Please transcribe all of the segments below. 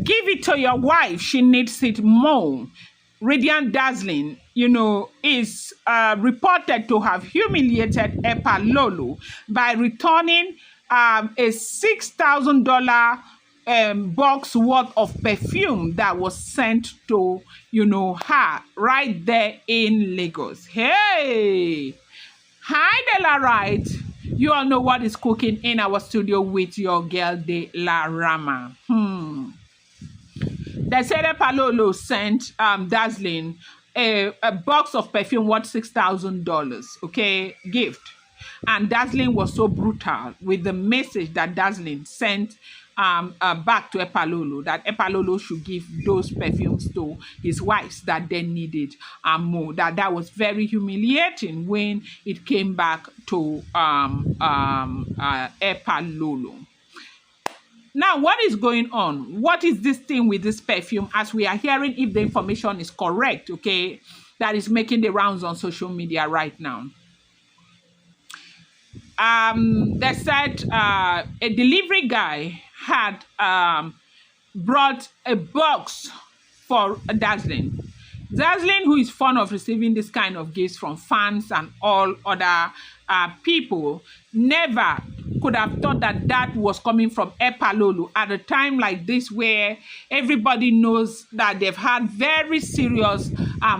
Give it to your wife. She needs it more. Radiant Dazzlin, is reported to have humiliated Epalolo by returning a $6,000 box worth of perfume that was sent to, her right there in Lagos. Hey! Hi, Della Wright. You all know what is cooking in our studio with your girl, De La Rama. They said Epalolo sent Dazzlin a box of perfume worth $6,000, okay, gift. And Dazzlin was so brutal with the message that Dazzlin sent back to Epalolo, that Epalolo should give those perfumes to his wives that they needed more. That was very humiliating when it came back to Epalolo. Now, what is going on? What is this thing with this perfume? As we are hearing, if the information is correct, okay, that is making the rounds on social media right now. They said a delivery guy had brought a box for Dazzlin. Dazzlin, who is fond of receiving this kind of gifts from fans and all other people, never could have thought that that was coming from Epalolo at a time like this, where everybody knows that they've had very serious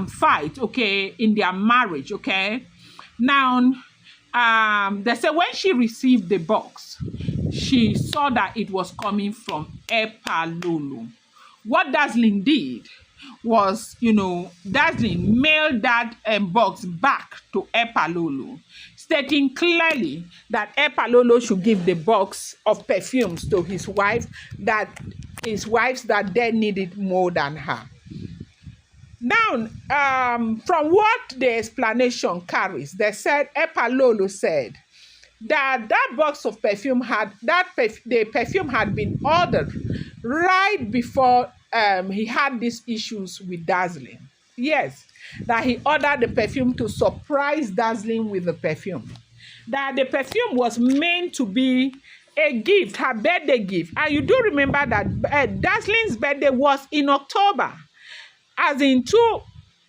fight, okay, in their marriage, okay. Now, they say when she received the box, she saw that it was coming from Epalolo. What Dazzlin did was, Dazzlin mailed that box back to Epalolo, stating clearly that Epalolo should give the box of perfumes to his wife, that his wives that they needed more than her. Now, from what the explanation carries, they said Epalolo said that box of perfume the perfume had been ordered right before he had these issues with Dazzlin. Yes, that he ordered the perfume to surprise Dazzlin with the perfume. That the perfume was meant to be a gift, her birthday gift. And you do remember that Dazzlin's birthday was in October. As in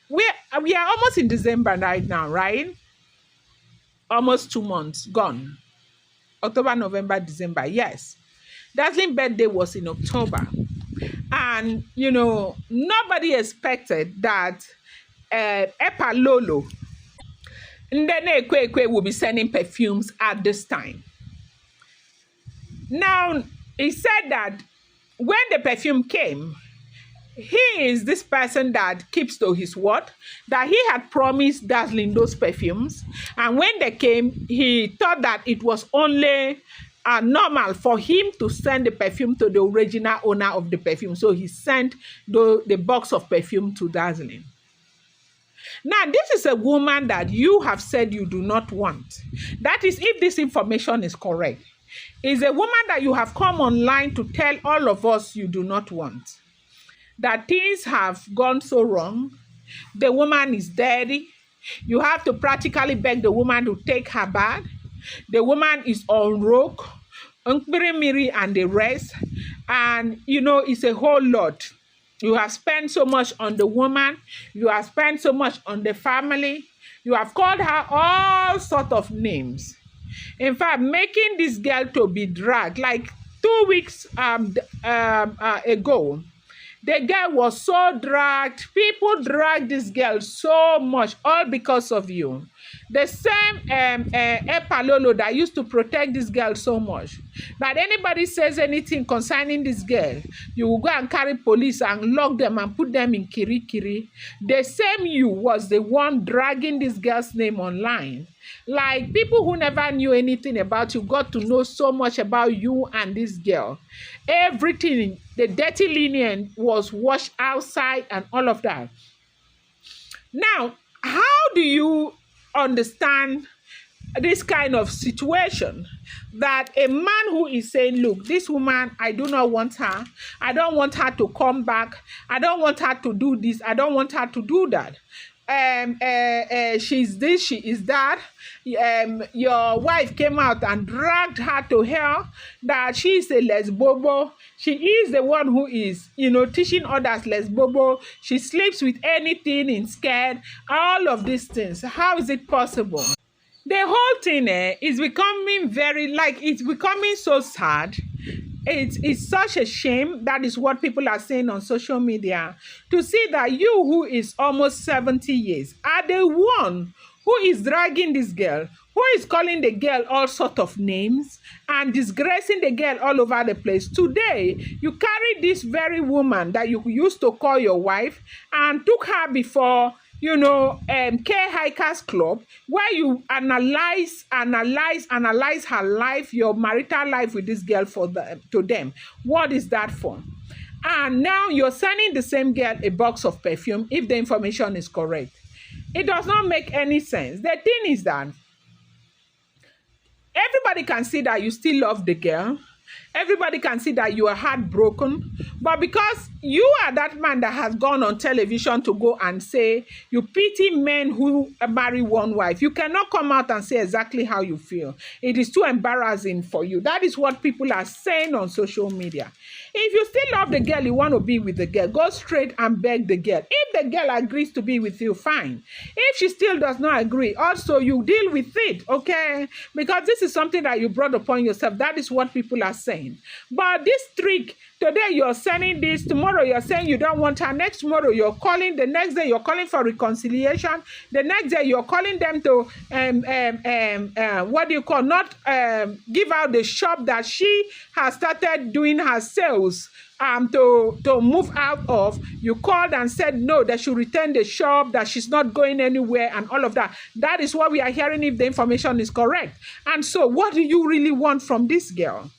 we are almost in December right now, right? Almost 2 months gone. October, November, December, yes. Dazzlin's birthday was in October. And, nobody expected that Epalolo will be sending perfumes at this time. Now, he said that when the perfume came, he is this person that keeps to his word, that he had promised Dazzlin those perfumes. And when they came, he thought that it was only normal for him to send the perfume to the original owner of the perfume. So he sent the box of perfume to Dazzlin. Now, this is a woman that you have said you do not want. That is, if this information is correct, is a woman that you have come online to tell all of us you do not want. That things have gone so wrong. The woman is dirty. You have to practically beg the woman to take her bath. The woman is on rock, Miri and the rest. And, it's a whole lot. You have spent so much on the woman. You have spent so much on the family. You have called her all sorts of names. In fact, making this girl to be dragged, like 2 weeks ago, the girl was so dragged. People dragged this girl so much, all because of you. The same Epalolo that used to protect this girl so much, that anybody says anything concerning this girl, you will go and carry police and lock them and put them in Kirikiri. The same you was the one dragging this girl's name online. Like, people who never knew anything about you got to know so much about you and this girl. Everything, the dirty linen was washed outside and all of that. Now, how do you understand this kind of situation, that a man who is saying, look, this woman, I do not want her. I don't want her to come back. I don't want her to do this. I don't want her to do that. she's this, she is that. Your wife came out and dragged her to hell, that she is a lesbobo. She is the one who is, teaching others lesbobo. She sleeps with anything in skirt, all of these things. How is it possible? The whole thing is becoming it's becoming so sad. It's such a shame. That is what people are saying on social media, to see that you, who is almost 70 years, are the one who is dragging this girl, who is calling the girl all sort of names and disgracing the girl all over the place. Today, you carry this very woman that you used to call your wife and took her before K Hikers Club, where you analyze her life, your marital life with this girl to them. What is that for? And now you're sending the same girl a box of perfume if the information is correct. It does not make any sense. The thing is that everybody can see that you still love the girl. Everybody can see that you are heartbroken. But because you are that man that has gone on television to go and say you pity men who marry one wife, you cannot come out and say exactly how you feel. It is too embarrassing for you. That is what people are saying on social media. If you still love the girl, you want to be with the girl, go straight and beg the girl. If the girl agrees to be with you, fine. If she still does not agree, also you deal with it, okay? Because this is something that you brought upon yourself. That is what people are saying. But this trick, today you're sending this, tomorrow you're saying you don't want her, next tomorrow you're calling, the next day you're calling for reconciliation, the next day you're calling them to not give out the shop that she has started doing her sales to move out of. You called and said no, they should return the shop, that she's not going anywhere and all of that. That is what we are hearing if the information is correct. And so what do you really want from this girl?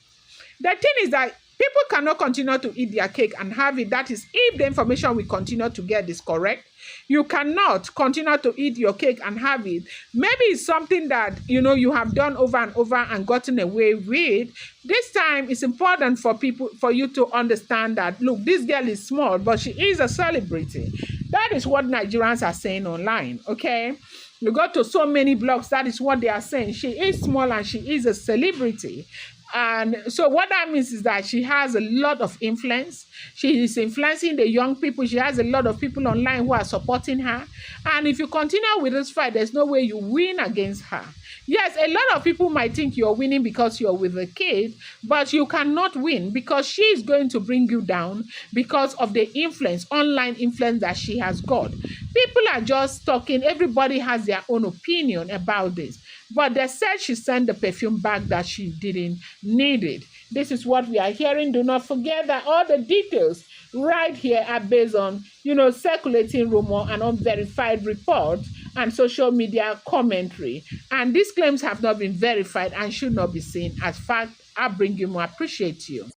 The thing is that people cannot continue to eat their cake and have it. That is, if the information we continue to get is correct, you cannot continue to eat your cake and have it. Maybe it's something that, you have done over and over and gotten away with. This time, it's important for you to understand that, look, this girl is small, but she is a celebrity. That is what Nigerians are saying online, okay? You go to so many blogs, that is what they are saying. She is small and she is a celebrity. And so what that means is that she has a lot of influence. She is influencing the young people. She has a lot of people online who are supporting her. And if you continue with this fight, there's no way you win against her. Yes, a lot of people might think you're winning because you're with a kid, but you cannot win because she is going to bring you down because of the influence, online influence that she has got. People are just talking. Everybody has their own opinion about this. But they said she sent the perfume back that she didn't need it. This is what we are hearing. Do not forget that all the details right here are based on, circulating rumor and unverified reports and social media commentary. And these claims have not been verified and should not be seen as fact. I bring you more. Appreciate you.